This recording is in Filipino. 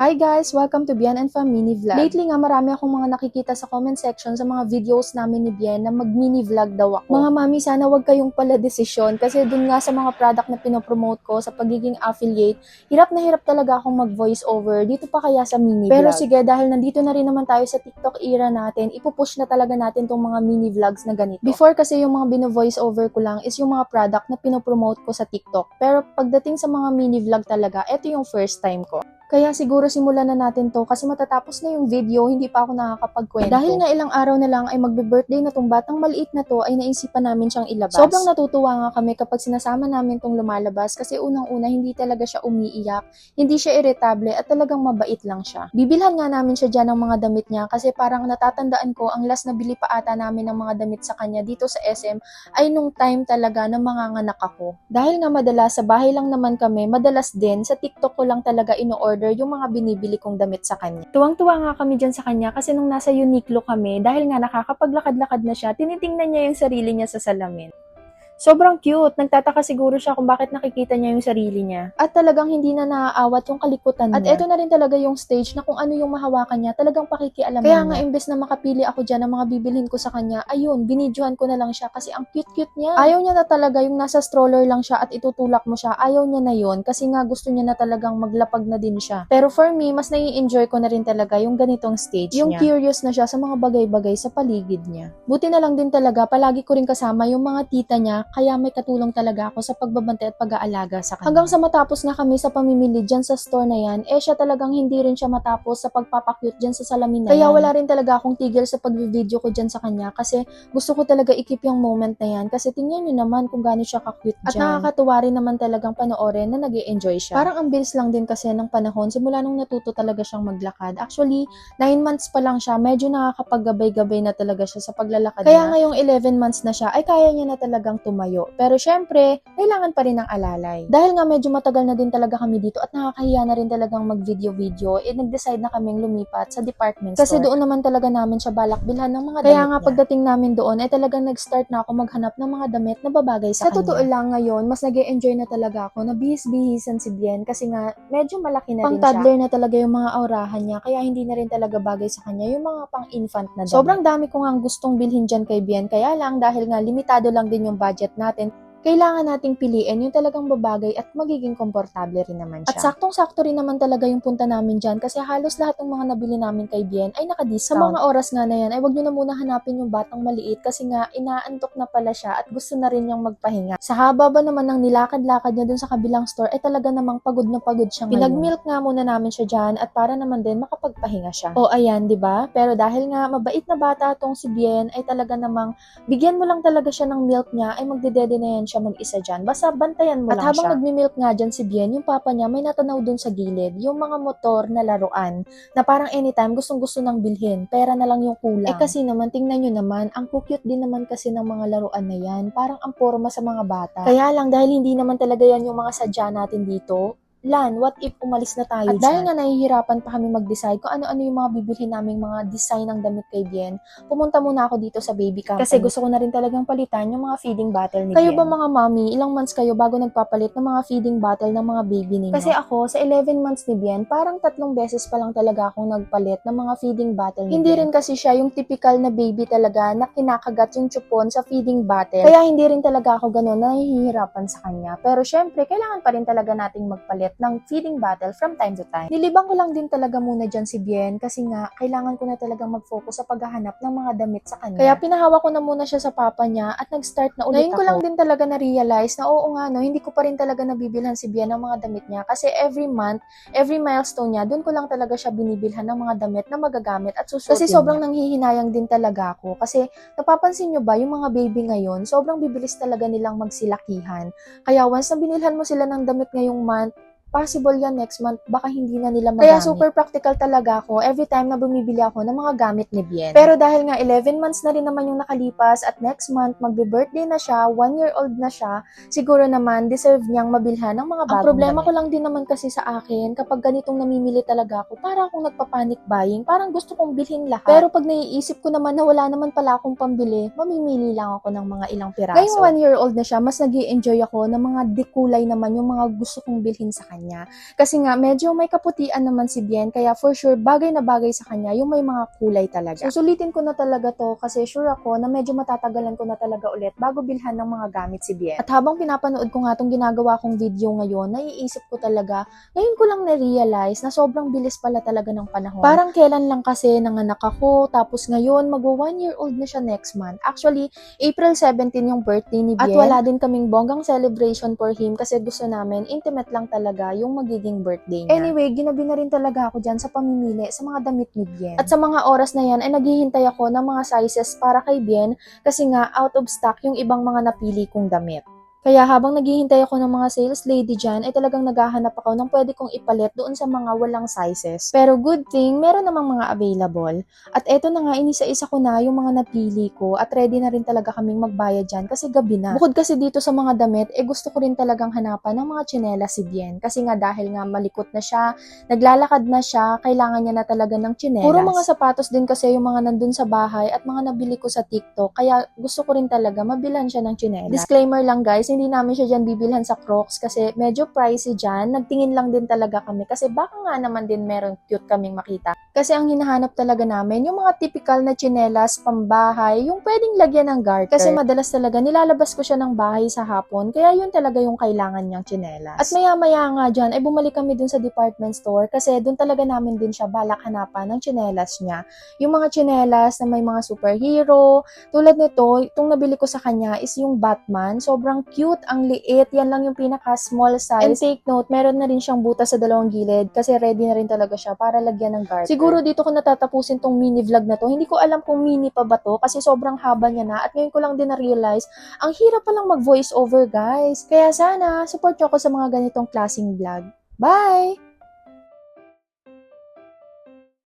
Hi guys! Welcome to Bien and Fam Mini Vlog. Lately nga marami akong mga nakikita sa comment section sa mga videos namin ni Bien na mag-mini vlog daw ako. Mga mami, sana wag kayong pala desisyon kasi dun nga sa mga product na pinopromote ko sa pagiging affiliate, hirap na hirap talaga akong mag-voice over. Dito pa kaya sa mini vlog. Pero sige, dahil nandito na rin naman tayo sa TikTok era natin, ipupush na talaga natin tong mga mini vlogs na ganito. Before kasi yung mga bino-voice over ko lang is yung mga product na pinopromote ko sa TikTok. Pero pagdating sa mga mini vlog talaga, eto yung first time ko. Kaya siguro simulan na natin to kasi matatapos na yung video, hindi pa ako nakakapagkwento. Dahil nga ilang araw na lang ay magbe-birthday na tong batang maliit na to, ay naisipan namin siyang ilabas. Sobrang natutuwa nga kami kapag sinasama namin tong lumalabas kasi unang-una hindi talaga siya umiiyak, hindi siya irritable at talagang mabait lang siya. Bibilhan nga namin siya dyan ng mga damit niya kasi parang natatandaan ko ang last na bili pa ata namin ng mga damit sa kanya dito sa SM ay nung time talaga na manganganak ako. Dahil nga madalas sa bahay lang naman kami, madalas din sa TikTok ko lang talaga ino-order yung mga binibili kong damit sa kanya. Tuwang-tuwa nga kami dyan sa kanya kasi nung nasa Uniqlo kami, dahil nga nakakapaglakad-lakad na siya, tinitingnan niya yung sarili niya sa salamin. Sobrang cute. Nagtataka siguro siya kung bakit nakikita niya yung sarili niya. At talagang hindi na naaawat yung kalikutan niya. At eto na rin talaga yung stage na kung ano yung mahawakan niya, talagang pakikialaman niya. Kaya nga imbes na makapili ako dyan ng mga bibilhin ko sa kanya, ayun, binidyohan ko na lang siya kasi ang cute-cute niya. Ayaw niya na talaga yung nasa stroller lang siya at itutulak mo siya. Ayaw niya na yun kasi nga gusto niya na talagang maglapag na din siya. Pero for me, mas nai-enjoy ko na rin talaga yung ganitong stage yung niya. Yung curious na siya sa mga bagay-bagay sa paligid niya. Buti na lang din talaga, palagi ko rin kasama yung mga tita niya, kaya may katulong talaga ako sa pagbabantay at pag-aalaga sa kanya. Hanggang sa matapos nga kami sa pamimili dyan sa store na yan, siya talagang hindi rin siya matapos sa pagpapakyut dyan sa salamin na yan. Kaya wala rin talaga akong tigil sa pag-video ko dyan sa kanya kasi gusto ko talaga i-keep yung moment na yan kasi tingnan nyo naman kung gaano siya ka-cute dyan. At nakakatuwa rin naman talagang panoorin na nag-e-enjoy siya. Parang ang bilis lang din kasi ng panahon simula nung natuto talaga siyang maglakad. Actually, 9 months pa lang siya, medyo nakakapaggabay-gabay na talaga siya sa paglalakad niya. Kaya ngayong 11 months na siya, ay kaya niya na talagang tumayo. Pero syempre, kailangan pa rin ng alalay. Dahil nga medyo matagal na din talaga kami dito at nakakahiya na rin talagang mag-video-video, nag-decide na kaming lumipat sa department store. Kasi doon naman talaga namin siya balak bilhan ng mga damit niya. Kaya nga pagdating namin doon, talagang nag-start na ako maghanap ng mga damit na babagay sa kanya. Sa totoo lang ngayon, mas nag-e-enjoy na talaga ako na bihis-bihisan si Bien kasi nga medyo malaki na rin siya. Pang-toddler na talaga yung mga aurahan niya, kaya hindi na rin talaga bagay sa kanya yung mga pang-infant na damit. Sobrang dami ko nga gustong bilhin dyan kay Bien, kaya lang dahil nga limitado lang din yung budget natin, kailangan nating piliin yung talagang babagay at magiging komportable rin naman siya. At saktong-sakto rin naman talaga yung punta namin dyan kasi halos lahat ng mga nabili namin kay Bien ay naka-discount. Sa mga oras nga na yan ay wag nyo na muna hanapin yung batang maliit kasi nga inaantok na pala siya at gusto na rin niyang magpahinga. Sa haba ba naman ng nilakad-lakad niya dun sa kabilang store ay talaga namang pagod na pagod siya ngayon. Pinag-milk nga muna namin siya dyan at para naman din makapagpahinga siya. O ayan, di ba? Pero dahil nga mabait na bata tong si Bien ay talaga namang bigyan mo lang talaga siya ng milk niya ay magdedede na yan siya mag-isa dyan. Basta bantayan mo lang siya. At habang nagmi-milk nga dyan si Bien, yung papa niya may natanaw dun sa gilid, yung mga motor na laruan na parang anytime gustong-gusto nang bilhin. Pera na lang yung kulang. Kasi naman, tingnan nyo naman, ang cute din naman kasi ng mga laruan na yan. Parang ang porma sa mga bata. Kaya lang, dahil hindi naman talaga yan yung mga sadya natin dito, Lan, what if umalis na tayo dyan? At dahil nga nahihirapan pa kami mag-decide kung ano-ano yung mga bibilhin naming mga design ng damit kay Bien, pumunta muna ako dito sa baby company. Kasi gusto ko na rin talagang palitan yung mga feeding bottle ni Bien. Kayo ba mga mami, ilang months kayo bago nagpapalit ng mga feeding bottle ng mga baby ninyo? Kasi ako, sa 11 months ni Bien, parang 3 beses pa lang talaga akong nagpalit ng mga feeding bottle ni Bien. Hindi rin kasi siya yung typical na baby talaga na kinakagat yung chupon sa feeding bottle. Kaya hindi rin talaga ako ganun na nahihirapan sa kanya. Pero syempre, kailangan pa rin talaga nating magpalit ng feeding bottle from time to time. Nilibang ko lang din talaga muna dyan si Bien kasi nga kailangan ko na talagang mag-focus sa paghahanap ng mga damit sa kanya. Kaya pinahawa ko na muna siya sa papa niya at nag-start na ulit ako. Ngayon ko lang din talaga na-realize na oo nga no, hindi ko pa rin talaga nabibilhan si Bien ng mga damit niya kasi every month, every milestone niya, doon ko lang talaga siya binibilhan ng mga damit na magagamit at susuotin kasi sobrang nanghihinayang din talaga ako kasi napapansin nyo ba yung mga baby ngayon, sobrang bibilis talaga nilang magsilakihan. Kaya once na binilhan mo sila ng damit ngayong month, possible yan next month, baka hindi na nila magamit. Kaya super practical talaga ako every time na bumibili ako ng mga gamit ni Bien. Pero dahil nga 11 months na rin naman yung nakalipas at next month magbe-birthday na siya, 1-year-old na siya, siguro naman deserve niyang mabilhan ng mga bagong damit. Ang problema ko lang din naman kasi sa akin, kapag ganitong namimili talaga ako, para akong nagpa-panic buying, parang gusto kong bilhin lahat. Pero pag naiisip ko naman na wala naman pala akong pambili, mamimili lang ako ng mga ilang piraso. Ngayong 1-year-old na siya, mas nag-i-enjoy ako ng mga dekulay naman yung mga gusto kong bilhin sa kanya. kanya. Kasi nga, medyo may kaputian naman si Bien, kaya for sure, bagay na bagay sa kanya yung may mga kulay talaga. So, sulitin ko na talaga to kasi sure ako na medyo matatagalan ko na talaga ulit bago bilhan ng mga gamit si Bien. At habang pinapanood ko nga tong ginagawa kong video ngayon, naiisip ko talaga, ngayon ko lang na-realize na sobrang bilis pala talaga ng panahon. Parang kailan lang kasi nanganak ako, tapos ngayon, magwa 1-year-old na siya next month. Actually, April 17 yung birthday ni Bien. At wala din kaming bonggang celebration for him kasi gusto namin, intimate lang talaga yung magiging birthday niya. Anyway, ginabi na rin talaga ako dyan sa pamimili sa mga damit ni Bien. At sa mga oras na yan, ay naghihintay ako ng mga sizes para kay Bien kasi nga out of stock yung ibang mga napili kong damit. Kaya habang naghihintay ako ng mga sales lady dyan, ay talagang naghahanap ako ng pwede kong ipalit doon sa mga walang sizes. Pero good thing, meron namang mga available. At eto na nga, inisa-isa ko na yung mga napili ko at ready na rin talaga kaming magbayad dyan kasi gabi na. Bukod kasi dito sa mga damit, gusto ko rin talagang hanapan ng mga tsinelas si Bien. Kasi nga dahil nga malikot na siya, naglalakad na siya, kailangan niya na talaga ng tsinelas. Puro mga sapatos din kasi yung mga nandun sa bahay at mga nabili ko sa TikTok, kaya gusto ko rin talaga mabilhan siya ng tsinelas. Disclaimer lang guys, hindi namin siya dyan bibilhan sa Crocs kasi medyo pricey dyan. Nagtingin lang din talaga kami kasi baka nga naman din meron cute kaming makita. Kasi ang hinahanap talaga namin, yung mga typical na tsinelas, pambahay, yung pwedeng lagyan ng garter. Kasi madalas talaga nilalabas ko siya ng bahay sa hapon, kaya yun talaga yung kailangan niyang tsinelas. At maya-maya nga dyan, ay bumalik kami dun sa department store kasi dun talaga namin din siya balak hanapan ng tsinelas niya. Yung mga tsinelas na may mga superhero, tulad nito, itong nabili ko sa kanya is yung Batman. Sobrang cute, ang liit, yan lang yung pinaka-small size. And take note, meron na rin siyang butas sa dalawang gilid kasi ready na rin talaga siya para lagyan ng garter. Siguro dito ko natatapusin tong mini vlog na to. Hindi ko alam kung mini pa ba to kasi sobrang haba niya na at ngayon ko lang din na-realize, ang hirap palang mag-voice over guys. Kaya sana, support nyo ako sa mga ganitong klaseng vlog. Bye!